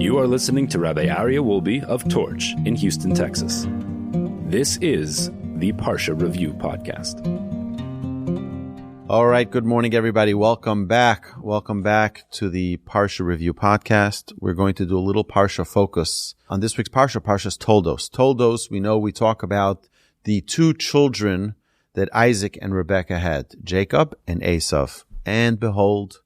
You are listening to Rabbi Aryeh Wolbe of Torch in Houston, Texas. This is the Parsha Review Podcast. All right, good morning, everybody. Welcome back. Welcome back to the Parsha Review Podcast. We're going to do a little Parsha focus on this week's Parsha. Parsha's Toldos. Toldos, we know we talk about the two children that Isaac and Rebekah had, Jacob and Esav. And behold,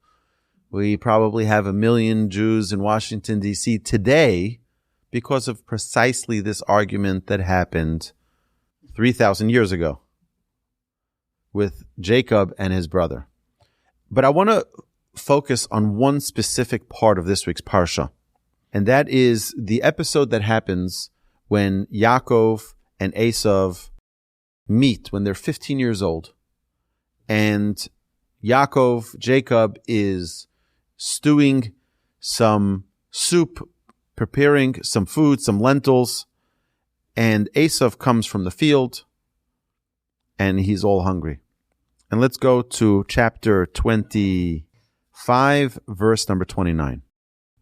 we probably have 1 million Jews in Washington, D.C. today because of precisely this argument that happened 3,000 years ago with Jacob and his brother. But I want to focus on one specific part of this week's Parsha, and that is the episode that happens when Yaakov and Esav meet when they're 15 years old. And Jacob is stewing some soup, preparing some food, some lentils, and Esav comes from the field, and he's all hungry. And let's go to chapter 25, verse number 29.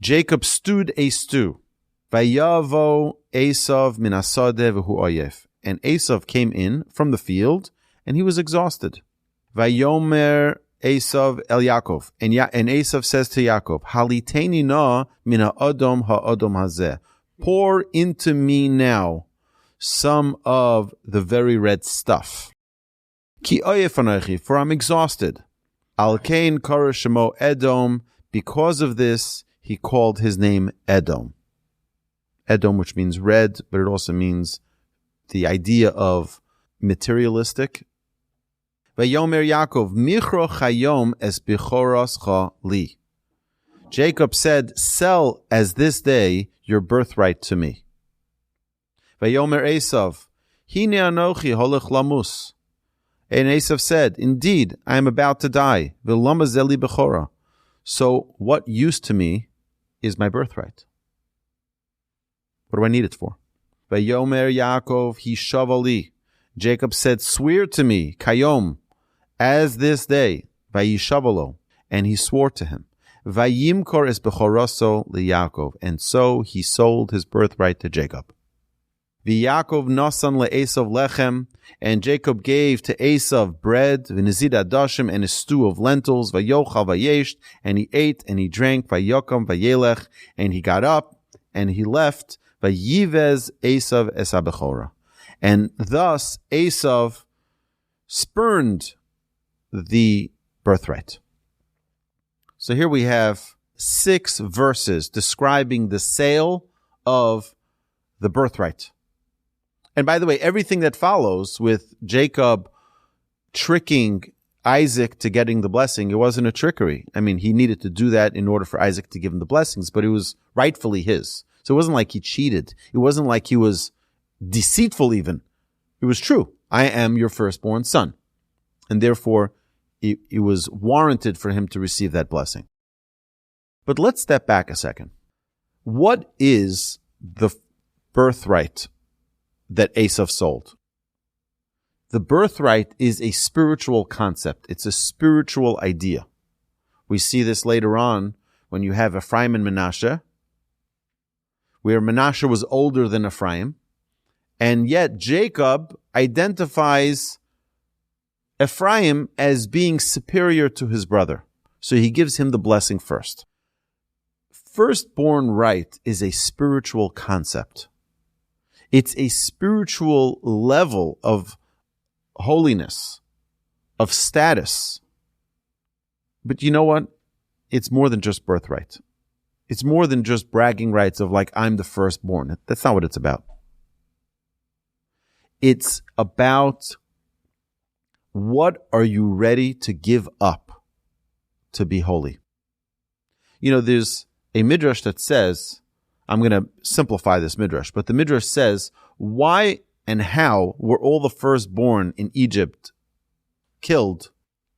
Jacob stewed a stew. Vayavo Esav min hasadeh v'hu oyef. And Esav came in from the field, and he was exhausted. Vayomer Esav el Yaakov. And Esav says to Yaakov, Haliteni na min ha'adam hazeh. Pour into me now some of the very red stuff. Ki oyef anochi, for I'm exhausted. Al kain kara shemo Edom. Because of this, he called his name Edom. Edom, which means red, but it also means the idea of materialistic. Vayomer Yaakov, Michro chayom es bichorascha li. Jacob said, sell as this day your birthright to me. Vayomer Esav, Hine anochi holech lamus. And Esav said, indeed, I am about to die. V'lama zeli bechora. So what use to me is my birthright? What do I need it for? Vayomer Yaakov, Hishavali. Jacob said, swear to me, kayom, as this day, vayishavalo, and he swore to him. Vayimkor es bechoroso liYaakov, and so he sold his birthright to Jacob. V'Yaakov nasan leEsav lechem, and Jacob gave to Esav bread, v'nezid adashim, and a stew of lentils, vayochal vayesh, and he ate and he drank, vayokam vayelech, and he got up and he left, vayivez Esav es habechora. And thus Esav spurned the birthright. So here we have 6 verses describing the sale of the birthright. And by the way, everything that follows with Jacob tricking Isaac to getting the blessing, it wasn't a trickery. I mean, he needed to do that in order for Isaac to give him the blessings, but it was rightfully his. So it wasn't like he cheated. It wasn't like he was deceitful even. It was true. I am your firstborn son. And therefore, it was warranted for him to receive that blessing. But let's step back a second. What is the birthright that Esav sold? The birthright is a spiritual concept. It's a spiritual idea. We see this later on when you have Ephraim and Manasseh, where Manasseh was older than Ephraim, and yet Jacob identifies Ephraim as being superior to his brother. So he gives him the blessing first. Firstborn right is a spiritual concept. It's a spiritual level of holiness, of status. But you know what? It's more than just birthright. It's more than just bragging rights of like, I'm the firstborn. That's not what it's about. It's about what are you ready to give up to be holy? You know, there's a midrash that says, I'm going to simplify this midrash, but the midrash says, why and how were all the firstborn in Egypt killed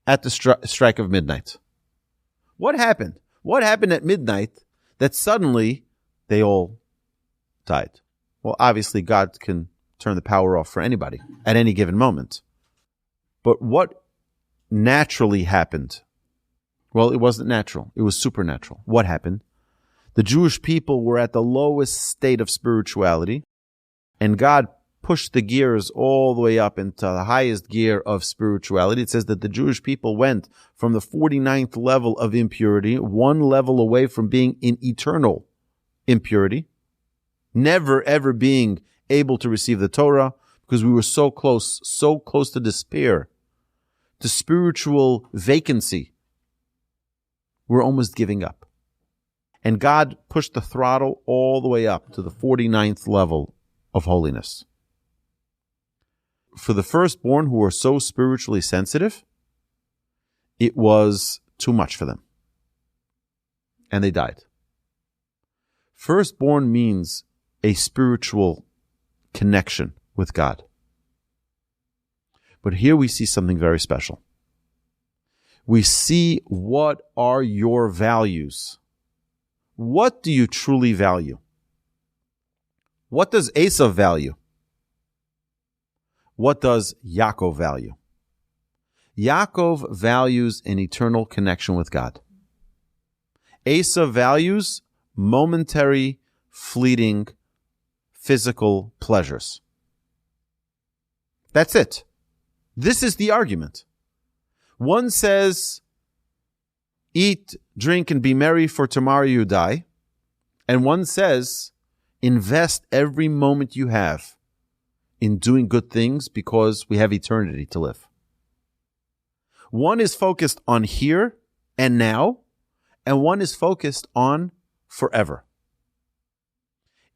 at the strike of midnight? What happened? What happened at midnight that suddenly they all died? Well, obviously God can turn the power off for anybody at any given moment. But what naturally happened? Well, it wasn't natural. It was supernatural. What happened? The Jewish people were at the lowest state of spirituality, and God pushed the gears all the way up into the highest gear of spirituality. It says that the Jewish people went from the 49th level of impurity, one level away from being in eternal impurity, never ever being able to receive the Torah, because we were so close to despair, to spiritual vacancy. We're almost giving up. And God pushed the throttle all the way up to the 49th level of holiness. For the firstborn who are so spiritually sensitive, it was too much for them. And they died. Firstborn means a spiritual connection with God. But here we see something very special. We see what are your values. What do you truly value? What does Esav value? What does Yaakov value? Yaakov values an eternal connection with God. Esav values momentary, fleeting, physical pleasures. That's it. This is the argument. One says, eat, drink, and be merry, for tomorrow you die. And one says, invest every moment you have in doing good things because we have eternity to live. One is focused on here and now, and one is focused on forever.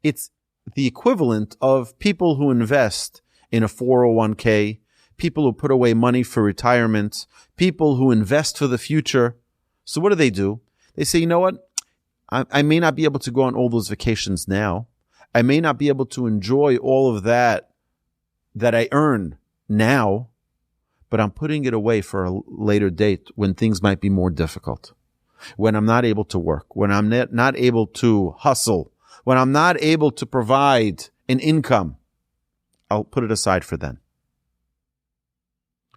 It's the equivalent of people who invest in a 401k, people who put away money for retirement, people who invest for the future. So what do? They say, you know what? I may not be able to go on all those vacations now. I may not be able to enjoy all of that I earn now, but I'm putting it away for a later date when things might be more difficult, when I'm not able to work, when I'm not able to hustle, when I'm not able to provide an income. I'll put it aside for then.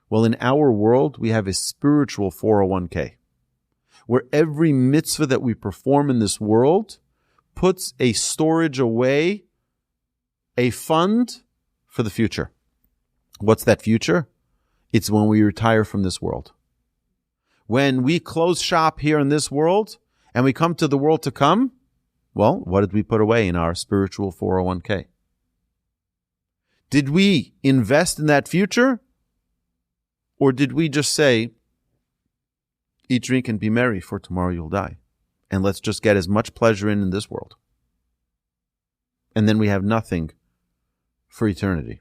Well, in our world, we have a spiritual 401k, where every mitzvah that we perform in this world puts a storage away, a fund for the future. What's that future? It's when we retire from this world. When we close shop here in this world and we come to the world to come, well, what did we put away in our spiritual 401k? Did we invest in that future? Or did we just say, eat, drink, and be merry, for tomorrow you'll die, and let's just get as much pleasure in this world? And then we have nothing for eternity.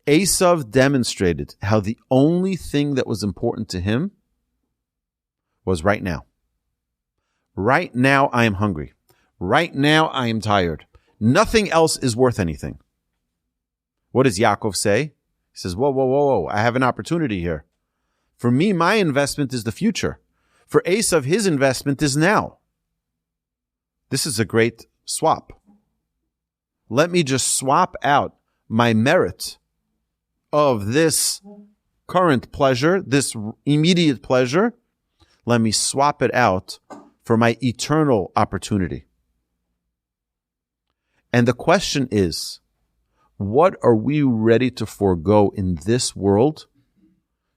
Esav demonstrated how the only thing that was important to him was right now. Right now I am hungry. Right now I am tired. Nothing else is worth anything. What does Yaakov say? He says, whoa, I have an opportunity here. For me, my investment is the future. For Esav, his investment is now. This is a great swap. Let me just swap out my merit of this current pleasure, this immediate pleasure. Let me swap it out for my eternal opportunity. And the question is, what are we ready to forego in this world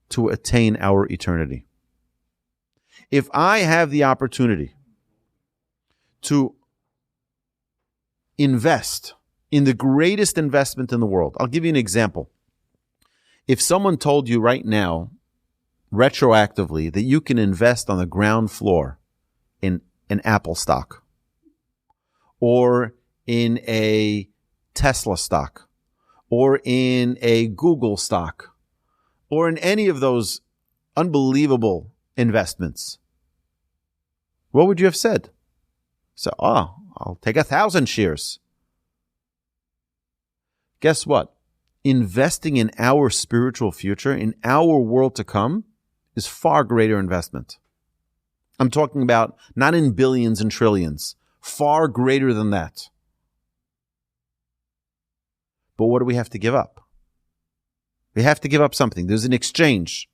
to attain our eternity? If I have the opportunity to invest in the greatest investment in the world, I'll give you an example. If someone told you right now, retroactively, that you can invest on the ground floor in an Apple stock or in a Tesla stock or in a Google stock or in any of those unbelievable investments, what would you have said? So, I'll take 1,000 shares. Guess what? Investing in our spiritual future, in our world to come, is far greater investment. I'm talking about not in billions and trillions, far greater than that. But what do we have to give up? We have to give up something. There's an exchange.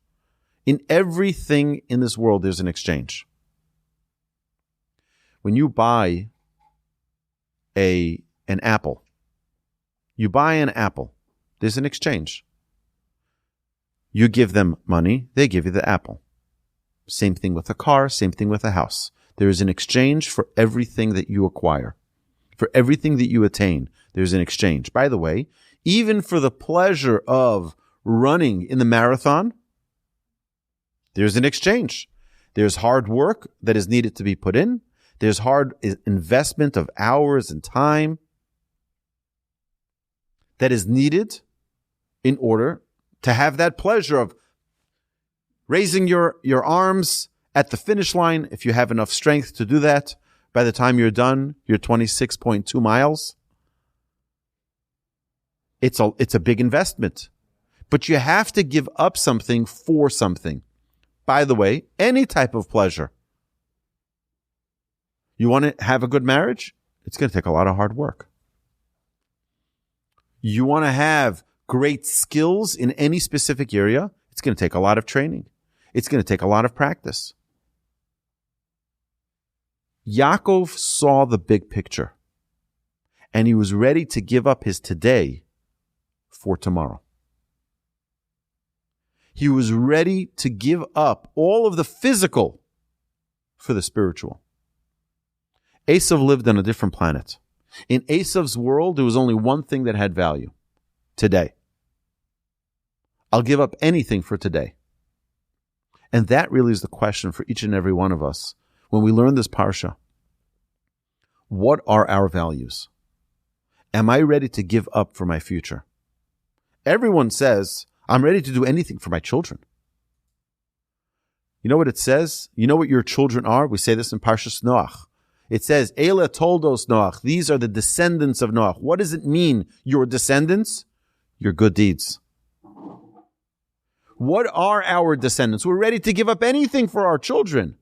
In everything in this world, there's an exchange. when you buy an apple, there's an exchange. You give them money, they give you the apple. Same thing with a car, same thing with a house. There is an exchange for everything that you acquire. For everything that you attain, there's an exchange. By the way, even for the pleasure of running in the marathon, there's an exchange. There's hard work that is needed to be put in. There's hard investment of hours and time that is needed in order to have that pleasure of raising your arms at the finish line, if you have enough strength to do that. By the time you're done, you're 26.2 miles. It's a big investment. But you have to give up something for something. By the way, any type of pleasure. You want to have a good marriage? It's going to take a lot of hard work. You want to have great skills in any specific area? It's going to take a lot of training. It's going to take a lot of practice. Yaakov saw the big picture, and he was ready to give up his today for tomorrow. He was ready to give up all of the physical for the spiritual. Esav lived on a different planet. In Esav's world, there was only one thing that had value: today. I'll give up anything for today. And that really is the question for each and every one of us when we learn this Parsha. What are our values? Am I ready to give up for my future? Everyone says, I'm ready to do anything for my children. You know what it says? You know what your children are? We say this in Parsha Noach. It says, Eile Toldos Noach. These are the descendants of Noach. What does it mean, your descendants? Your good deeds. What are our descendants? We're ready to give up anything for our children.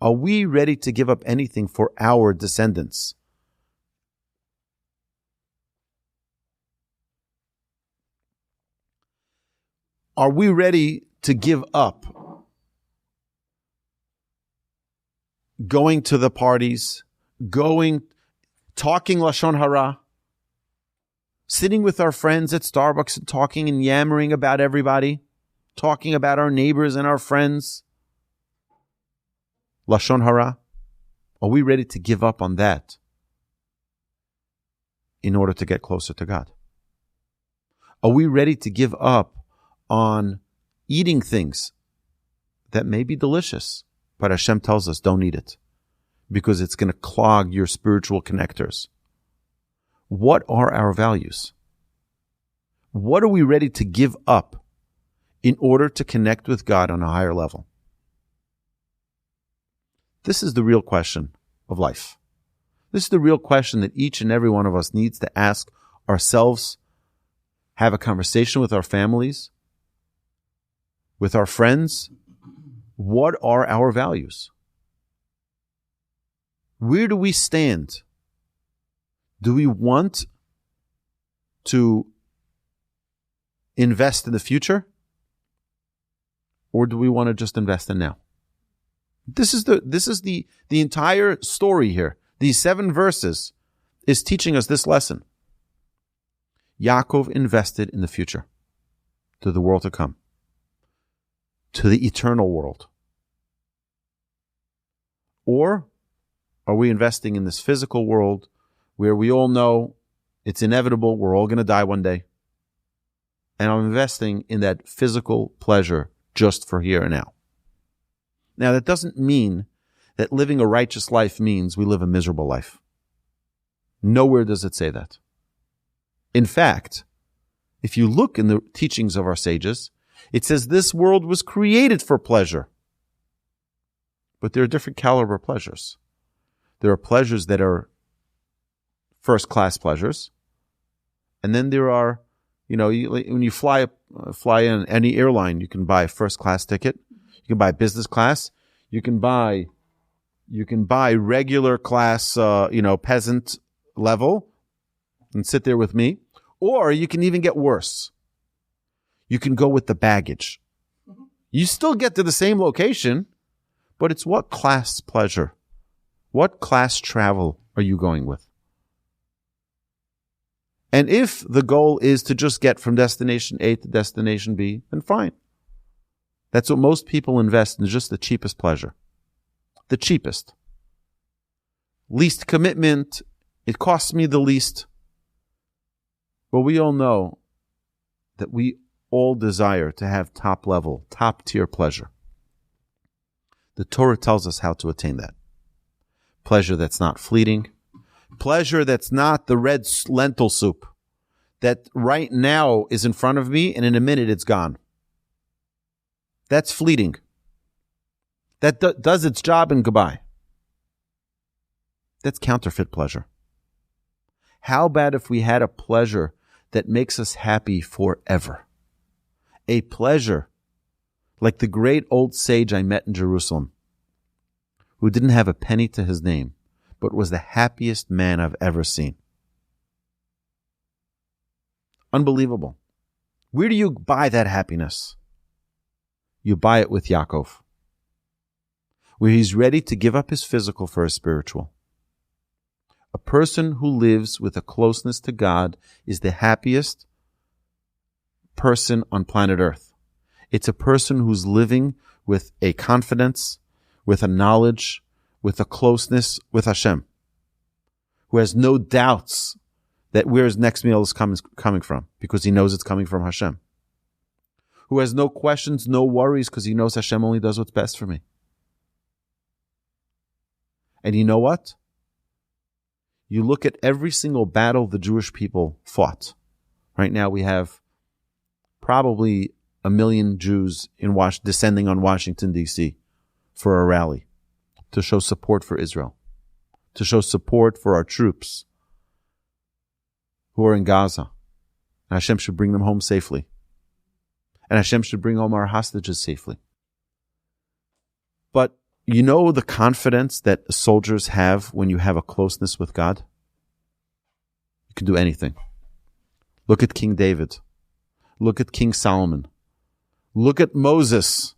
Are we ready to give up anything for our descendants? Are we ready to give up going to the parties, talking Lashon Hara, sitting with our friends at Starbucks and talking and yammering about everybody, talking about our neighbors and our friends? Lashon Hara. Are we ready to give up on that in order to get closer to God? Are we ready to give up on eating things that may be delicious, but Hashem tells us don't eat it because it's going to clog your spiritual connectors? What are our values? What are we ready to give up in order to connect with God on a higher level? This is the real question of life. This is the real question that each and every one of us needs to ask ourselves, have a conversation with our families, with our friends. What are our values? Where do we stand? Do we want to invest in the future? Or do we want to just invest in now? This is the entire story here. These 7 verses is teaching us this lesson. Yaakov invested in the future, to the world to come, to the eternal world. Or are we investing in this physical world where we all know it's inevitable, we're all going to die one day, and I'm investing in that physical pleasure just for here and now? Now, that doesn't mean that living a righteous life means we live a miserable life. Nowhere does it say that. In fact, if you look in the teachings of our sages, it says this world was created for pleasure. But there are different caliber pleasures. There are pleasures that are first-class pleasures. And then there are, when you fly in any airline, you can buy a first-class ticket. You can buy business class. You can buy regular class, peasant level and sit there with me. Or you can even get worse. You can go with the baggage. You still get to the same location, but it's what class pleasure? What class travel are you going with? And if the goal is to just get from destination A to destination B, then fine. That's what most people invest in, just the cheapest pleasure. The cheapest. Least commitment. It costs me the least. But we all know that we all desire to have top level, top tier pleasure. The Torah tells us how to attain that. Pleasure that's not fleeting. Pleasure that's not the red lentil soup that right now is in front of me and in a minute it's gone. That's fleeting. That does its job and goodbye. That's counterfeit pleasure. How bad if we had a pleasure that makes us happy forever? A pleasure like the great old sage I met in Jerusalem, who didn't have a penny to his name, but was the happiest man I've ever seen. Unbelievable. Where do you buy that happiness? You buy it with Yaakov, where he's ready to give up his physical for his spiritual. A person who lives with a closeness to God is the happiest person on planet Earth. It's a person who's living with a confidence, with a knowledge, with a closeness with Hashem, who has no doubts that where his next meal is coming from, because he knows it's coming from Hashem. Who has no questions, no worries, because he knows Hashem only does what's best for me. And you know what? You look at every single battle the Jewish people fought. Right now we have probably 1 million Jews descending on Washington, D.C. for a rally to show support for Israel, to show support for our troops who are in Gaza. And Hashem should bring them home safely. And Hashem should bring home our hostages safely. But you know the confidence that soldiers have when you have a closeness with God? You can do anything. Look at King David. Look at King Solomon. Look at Moses.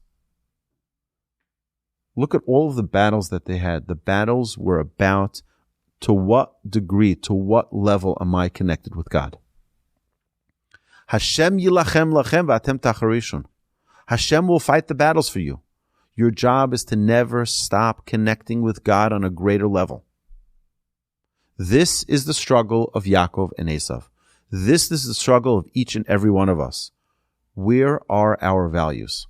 Look at all of the battles that they had. The battles were about to what degree, to what level am I connected with God? Hashem yilachem lachem v'atem tacharishon. Hashem will fight the battles for you. Your job is to never stop connecting with God on a greater level. This is the struggle of Jacob and Esav. This is the struggle of each and every one of us. Where are our values?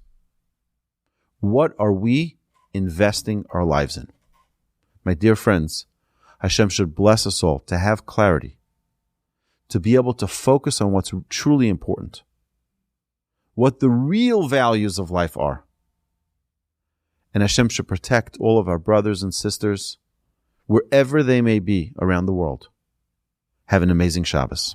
What are we investing our lives in? My dear friends, Hashem should bless us all to have clarity, to be able to focus on what's truly important, what the real values of life are. And Hashem should protect all of our brothers and sisters, wherever they may be around the world. Have an amazing Shabbos.